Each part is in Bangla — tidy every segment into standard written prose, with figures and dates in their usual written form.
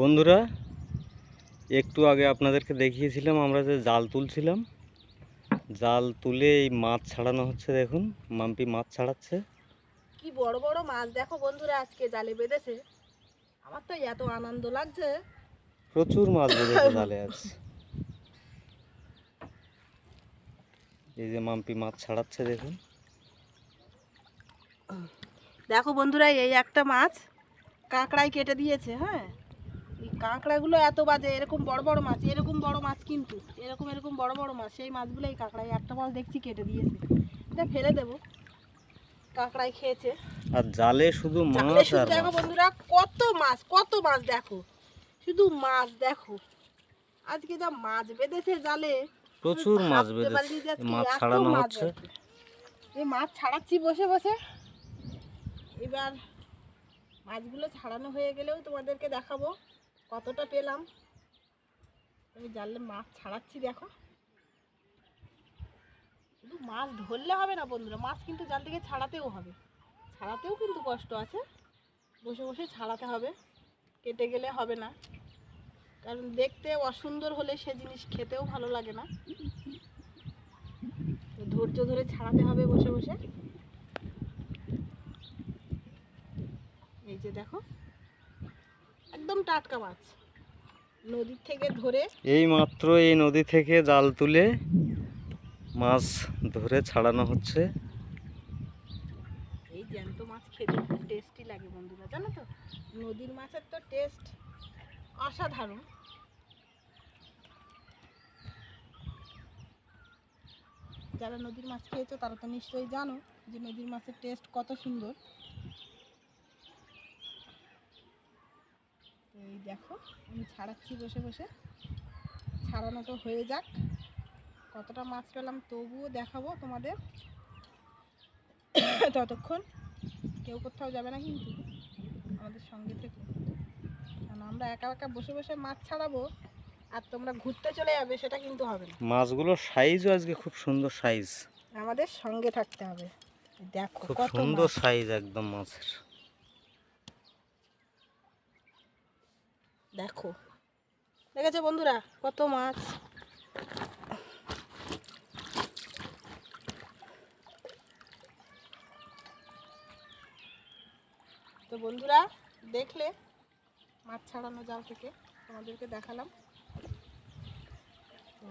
বন্ধুরা, একটু আগে আপনাদেরকে দেখিয়েছিলাম আমরা যে জাল তুলছিলাম। জাল তুলে এই মাছ ছাড়ানো হচ্ছে। দেখুন, মাম্পি মাছ ছাড়াচ্ছে। কি বড় বড় মাছ দেখো বন্ধুরা, আজকে জালে বেঁধেছে। আমার তো এত আনন্দ লাগছে। প্রচুর মাছ বেঁধেছে জালে আজ। এই যে মাম্পি মাছ ছাড়াচ্ছে, দেখুন। দেখো বন্ধুরা, এই একটা মাছ কাঁকড়াই কেটে দিয়েছে। হ্যাঁ, এই কাঁকড়াগুলো এত বাজে। এরকম বড় বড় মাছ, এরকম বড় মাছ, কিন্তু এরকম বড় বড় মাছ, সেই মাছগুলো এই কাঁকড়াই একটা মাছ দেখছি কেটে দিয়েছে। এটা ফেলে দেবো, কাঁকড়াই খেয়েছে। আর জালে শুধু মাছ আর দেখো মাছ। বন্ধুরা, কত মাছ দেখো, শুধু মাছ দেখো। আজকে যা মাছ বেঁধেছে জালে, প্রচুর মাছ বেঁধেছে। মাছ ছাড়ানো হচ্ছে। এই মাছ ছাড়াচ্ছি বসে বসে। এবার মাছগুলো ছাড়ানো হয়ে গেলেও তোমাদেরকে দেখাবো কতটা পেলাম। আমি জালে মাছ ছাড়াচ্ছি, দেখো। শুধু মাছ ধরলে হবে না বন্ধুরা, মাছ কিন্তু জাল থেকে ছাড়াতেও হবে। ছাড়াতেও কিন্তু কষ্ট আছে, বসে বসে ছাড়াতে হবে। কেটে গেলে হবে না, কারণ দেখতে অসুন্দর হলে সে জিনিস খেতেও ভালো লাগে না। ধৈর্য ধরে ছাড়াতে হবে বসে বসে। এই যে দেখো, একদম টাটকা মাছ, নদীর থেকে ধরে। এই মাত্র এই নদী থেকে জাল তুলে মাছ ধরে ছাড়ানো হচ্ছে। এই জ্যান্ত মাছ খেতে খুব টেস্টি লাগে বন্ধুরা, জানো তো। নদীর মাছের তো টেস্ট অসাধারণ। যারা নদীর মাছ খেয়েছো তারা তো নিশ্চয়ই জানো যে নদীর মাছের টেস্ট কত সুন্দর। এই দেখো, আমি ছাড়াচ্ছি বসে বসে। ছাড়ানো তো হয়ে যাক। কতটা মাছ পেলাম তবুও দেখাবো তোমাদের। ততক্ষণ কেউ কোথাও যাবে না, কিন্তু আমাদের সঙ্গে থেকে। কারণ আমরা একা একা বসে বসে মাছ ছাড়াবো আর তোমরা ঘুরতে চলে যাবে, সেটা কিন্তু হবে না। মাছগুলোর সাইজও আজকে খুব সুন্দর সাইজ। আমাদের সঙ্গে থাকতে হবে। দেখো খুব কত সুন্দর মাছ, সাইজ একদম মাছের। দেখো। দেখেছো বন্ধুরা কত মাছ। তো বন্ধুরা, দেখলে মাছ ছাড়ানো জাল থেকে তোমাদেরকে দেখালাম। তো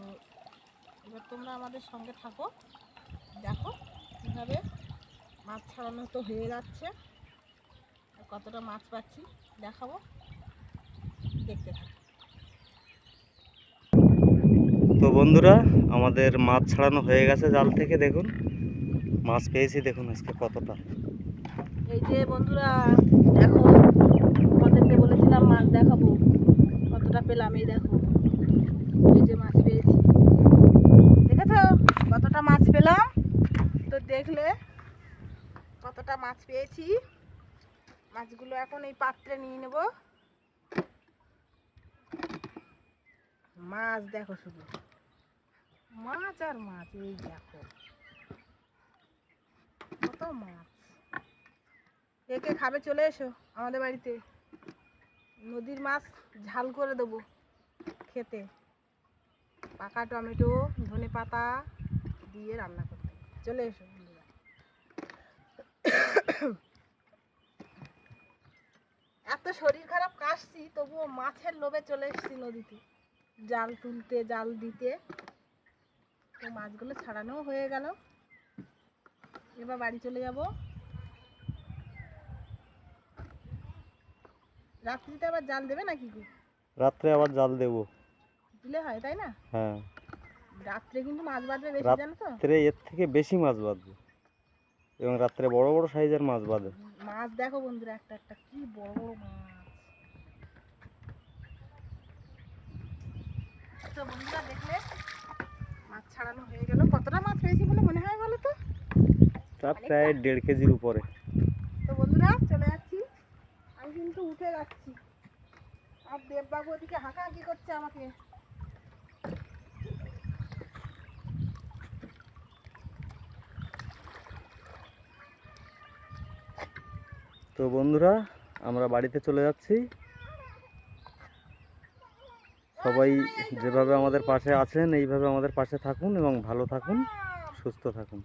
এবার তোমরা আমাদের সঙ্গে থাকো, দেখো কীভাবে মাছ ছাড়ানো তো হয়ে যাচ্ছে। আর কতটা মাছ পাচ্ছি দেখাবো, দেখতে থাকো। তো বন্ধুরা, আমাদের মাছ ছাড়ানো হয়ে গেছে জাল থেকে। দেখুন মাছ পেয়েছি, দেখুন আজকে কতটা। এই যে বন্ধুরা দেখো, তোমাদেরকে বলেছিলাম মাছ দেখাবো, কতটা পেলাম। এই দেখো, এই যে মাছ পেয়েছি, দেখেছো কতটা মাছ পেলাম। তো দেখলে কতটা মাছ পেয়েছি। মাছগুলো এখন এই পাত্রে নিয়ে নেব। মাছ দেখো, শুধু মাছ আর মাছ। এই দেখো কত মাছ। একে খাবে, চলে এসো আমাদের বাড়িতে। নদীর মাছ ঝাল করে দেবো খেতে, পাকা টমেটো ধনে পাতা দিয়ে রান্না করতে। চলে এসো বন্ধুরা। এত শরীর খারাপ, কাশছি, তবুও মাছের লোভে চলে এসেছি নদীতে জাল তুলতে, জাল দিতে। তো মাছগুলো ছাড়ানো হয়ে গেল, এবার বাড়ি চলে যাব। রাত্রিতে আবার জাল দেবে নাকি গো? রাত্রে আবার জাল দেবো, দিলে হয়, তাই না? হ্যাঁ। রাত্রে কিন্তু মাছ বাঁধবে বেশি, জানো তো। রাত্রে এর থেকে বেশি মাছ বাঁধবে, এবং রাত্রে বড় বড় সাইজের মাছ বাঁধে। মাছ দেখো বন্ধুরা, একটা একটা কি বড় বড় মাছ। তো বন্ধুরা দেখলে মাছ ছাড়ানো হয়ে গেল। কতটা মাছ পেয়েছি বলে মনে হয় বলো তো? তা প্রায় 1.5 কেজির উপরে। তো বন্ধুরা চলে যাচ্ছি, আমি কিন্তু উঠে যাচ্ছি। আর দেববাবু ওদিকে হাঁকাহাঁকি করছে আমাকে। তো বন্ধুরা, আমরা বাড়িতে চলে যাচ্ছি। সবাই যেভাবে আমাদের পাশে আছেন এইভাবে আমাদের পাশে থাকুন এবং ভালো থাকুন, সুস্থ থাকুন।